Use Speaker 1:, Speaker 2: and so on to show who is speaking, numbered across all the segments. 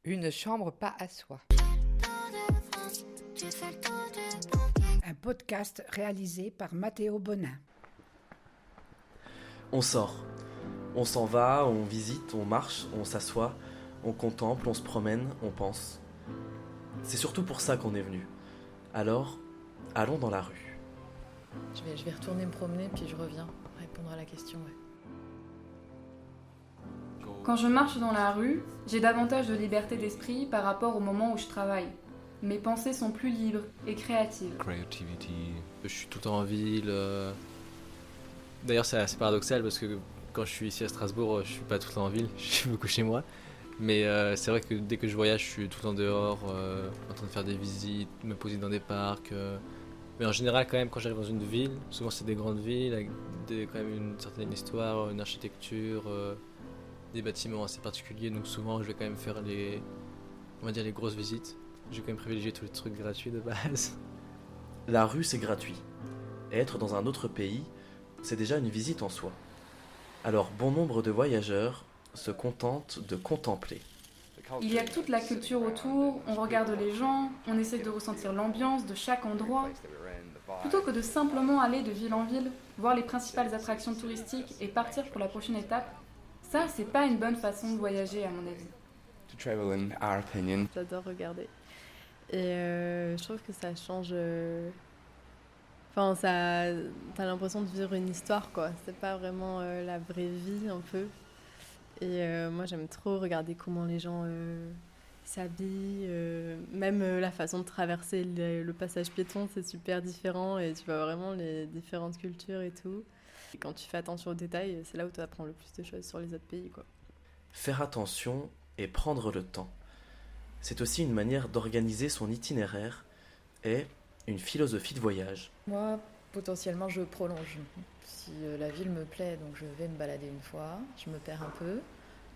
Speaker 1: Une chambre pas à soi.
Speaker 2: Un podcast réalisé par Mathéo Bonin.
Speaker 3: On sort. On s'en va, on visite, on marche, on s'assoit, on contemple, on se promène, on pense. C'est surtout pour ça qu'on est venu. Alors, allons dans la rue.
Speaker 4: Je vais retourner me promener puis je reviens répondre à la question. Ouais.
Speaker 5: Quand je marche dans la rue, j'ai davantage de liberté d'esprit par rapport au moment où je travaille. Mes pensées sont plus libres et créatives.
Speaker 6: Creativity. Je suis tout le temps en ville. D'ailleurs, c'est assez paradoxal parce que quand je suis ici à Strasbourg, je suis pas tout le temps en ville, je suis beaucoup chez moi. Mais c'est vrai que dès que je voyage, je suis tout le temps dehors, en train de faire des visites, me poser dans des parcs. Mais en général, quand même, quand j'arrive dans une ville, souvent c'est des grandes villes avec quand même une certaine histoire, une architecture, des bâtiments assez particuliers. Donc souvent, je vais quand même faire les grosses visites. Je vais quand même privilégier tous les trucs gratuits de base.
Speaker 3: La rue, c'est gratuit. Et être dans un autre pays, c'est déjà une visite en soi. Alors, bon nombre de voyageurs se contentent de contempler.
Speaker 5: Il y a toute la culture autour, on regarde les gens, on essaie de ressentir l'ambiance de chaque endroit. Plutôt que de simplement aller de ville en ville, voir les principales attractions touristiques et partir pour la prochaine étape, ça, c'est pas une bonne façon de voyager à mon avis.
Speaker 7: J'adore regarder. Et je trouve que ça change. Enfin, t'as l'impression de vivre une histoire, quoi. C'est pas vraiment la vraie vie, un peu. Et moi, j'aime trop regarder comment les gens s'habillent. Même la façon de traverser le passage piéton, c'est super différent. Et tu vois vraiment les différentes cultures et tout. Et quand tu fais attention aux détails, c'est là où tu apprends le plus de choses sur les autres pays, quoi.
Speaker 3: Faire attention et prendre le temps. C'est aussi une manière d'organiser son itinéraire et une philosophie de voyage.
Speaker 4: Moi, potentiellement, je prolonge. Si la ville me plaît, donc je vais me balader une fois, je me perds un peu.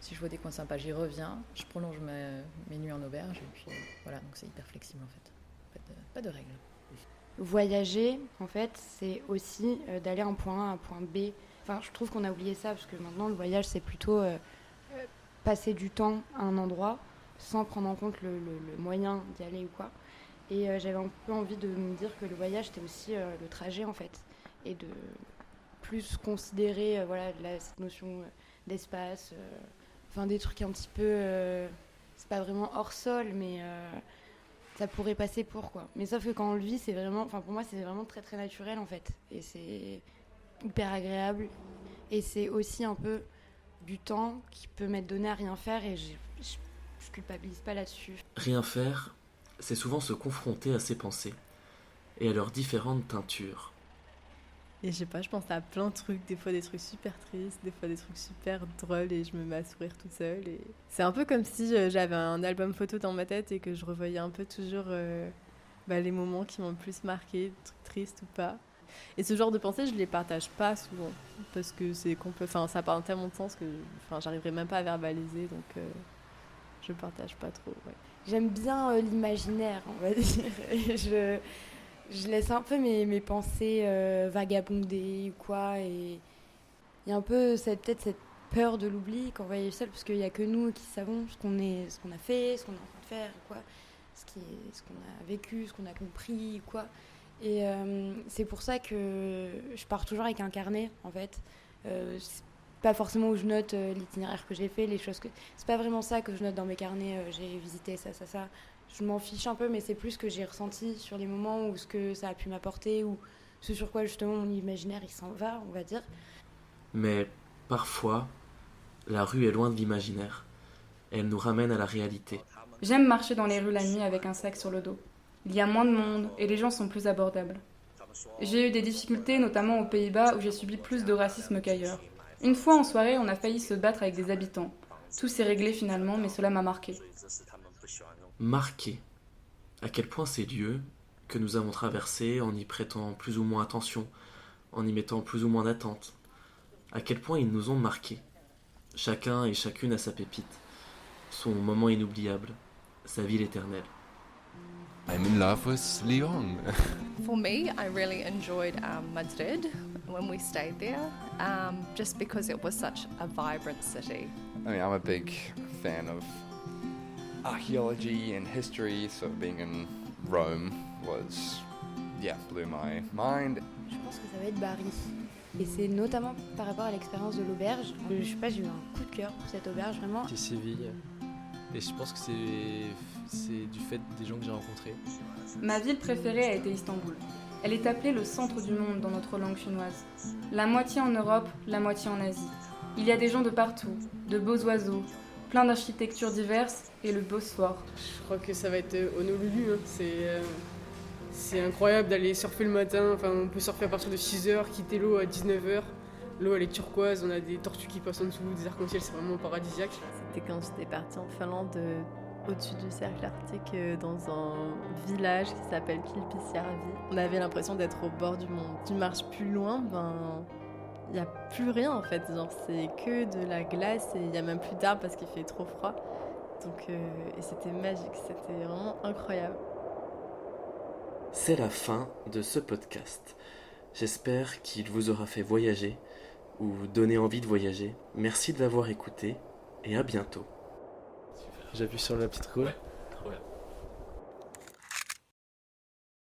Speaker 4: Si je vois des coins sympas, j'y reviens. Je prolonge mes nuits en auberge. Et puis voilà, donc c'est hyper flexible en fait. Pas de règles.
Speaker 8: Voyager, en fait, c'est aussi d'aller d'un point A à un point B. Enfin, je trouve qu'on a oublié ça, parce que maintenant, le voyage, c'est plutôt passer du temps à un endroit, sans prendre en compte le moyen d'y aller ou quoi. Et j'avais un peu envie de me dire que le voyage, c'était aussi le trajet, en fait. Et de plus considérer cette notion d'espace, enfin des trucs un petit peu... c'est pas vraiment hors sol, mais... ça pourrait passer pour quoi. Mais sauf que quand on le vit, c'est vraiment, enfin pour moi, c'est vraiment très très naturel en fait. Et c'est hyper agréable. Et c'est aussi un peu du temps qui peut m'être donné à rien faire et je culpabilise pas là-dessus.
Speaker 3: Rien faire, c'est souvent se confronter à ses pensées et à leurs différentes teintures.
Speaker 7: Et je sais pas, je pense à plein de trucs, des fois des trucs super tristes, des fois des trucs super drôles et je me mets à sourire toute seule. Et c'est un peu comme si j'avais un album photo dans ma tête et que je revoyais un peu toujours les moments qui m'ont le plus marqué, des trucs tristes ou pas. Et ce genre de pensées, je les partage pas souvent parce que ça parle tellement de sens que j'arriverai même pas à verbaliser, donc je partage pas trop. Ouais.
Speaker 8: J'aime bien l'imaginaire, on va dire. Et je laisse un peu mes pensées vagabonder ou quoi. Et il y a un peu peut-être cette peur de l'oubli quand on voyage seul, parce qu'il n'y a que nous qui savons ce qu'on a fait, ce qu'on est en train de faire, quoi, ce qu'on a vécu, ce qu'on a compris, quoi. Et c'est pour ça que je pars toujours avec un carnet, en fait. C'est pas forcément où je note l'itinéraire que j'ai fait, les choses que... C'est pas vraiment ça que je note dans mes carnets, j'ai visité ça. Je m'en fiche un peu, mais c'est plus ce que j'ai ressenti sur les moments où ce que ça a pu m'apporter ou ce sur quoi justement mon imaginaire il s'en va, on va dire.
Speaker 3: Mais parfois, la rue est loin de l'imaginaire. Elle nous ramène à la réalité.
Speaker 5: J'aime marcher dans les rues la nuit avec un sac sur le dos. Il y a moins de monde et les gens sont plus abordables. J'ai eu des difficultés, notamment aux Pays-Bas où j'ai subi plus de racisme qu'ailleurs. Une fois en soirée, on a failli se battre avec des habitants. Tout s'est réglé finalement, mais cela m'a marqué.
Speaker 3: Marqué. À quel point ces lieux que nous avons traversés en y prêtant plus ou moins attention, en y mettant plus ou moins d'attente, à quel point ils nous ont marqués. Chacun et chacune a sa pépite, son moment inoubliable, sa ville éternelle.
Speaker 6: I'm in love with Lyon.
Speaker 9: For me, I really enjoyed Madrid when we stayed there, just because it was such a vibrant city.
Speaker 10: I mean, I'm a big fan of archaeology and history, so being in Rome blew my mind.
Speaker 8: Je pense que ça va être Bari. Et c'est notamment par rapport à l'expérience de l'auberge. Je sais pas, j'ai eu un coup de cœur pour cette auberge, vraiment.
Speaker 6: C'est Séville. Et je pense que c'est du fait des gens que j'ai rencontrés.
Speaker 5: Ma ville préférée a été Istanbul. Elle est appelée le centre du monde dans notre langue chinoise. La moitié en Europe, la moitié en Asie. Il y a des gens de partout, de beaux oiseaux, plein d'architectures diverses et le Bosphore.
Speaker 11: Je crois que ça va être Honolulu. C'est incroyable d'aller surfer le matin. Enfin, on peut surfer à partir de 6h, quitter l'eau à 19h. L'eau elle est turquoise, on a des tortues qui passent en dessous, des arcs-en-ciel, c'est vraiment paradisiaque.
Speaker 7: C'était quand j'étais partie en Finlande, au-dessus du cercle arctique, dans un village qui s'appelle Kilpisjärvi. On avait l'impression d'être au bord du monde. Tu marches plus loin, il n'y a plus rien en fait. Genre, c'est que de la glace et il n'y a même plus d'arbres parce qu'il fait trop froid. Donc, et c'était magique, c'était vraiment incroyable.
Speaker 3: C'est la fin de ce podcast. J'espère qu'il vous aura fait voyager ou donner envie de voyager. Merci de l'avoir écouté et à bientôt.
Speaker 6: J'appuie sur la petite roue.
Speaker 3: Trop bien.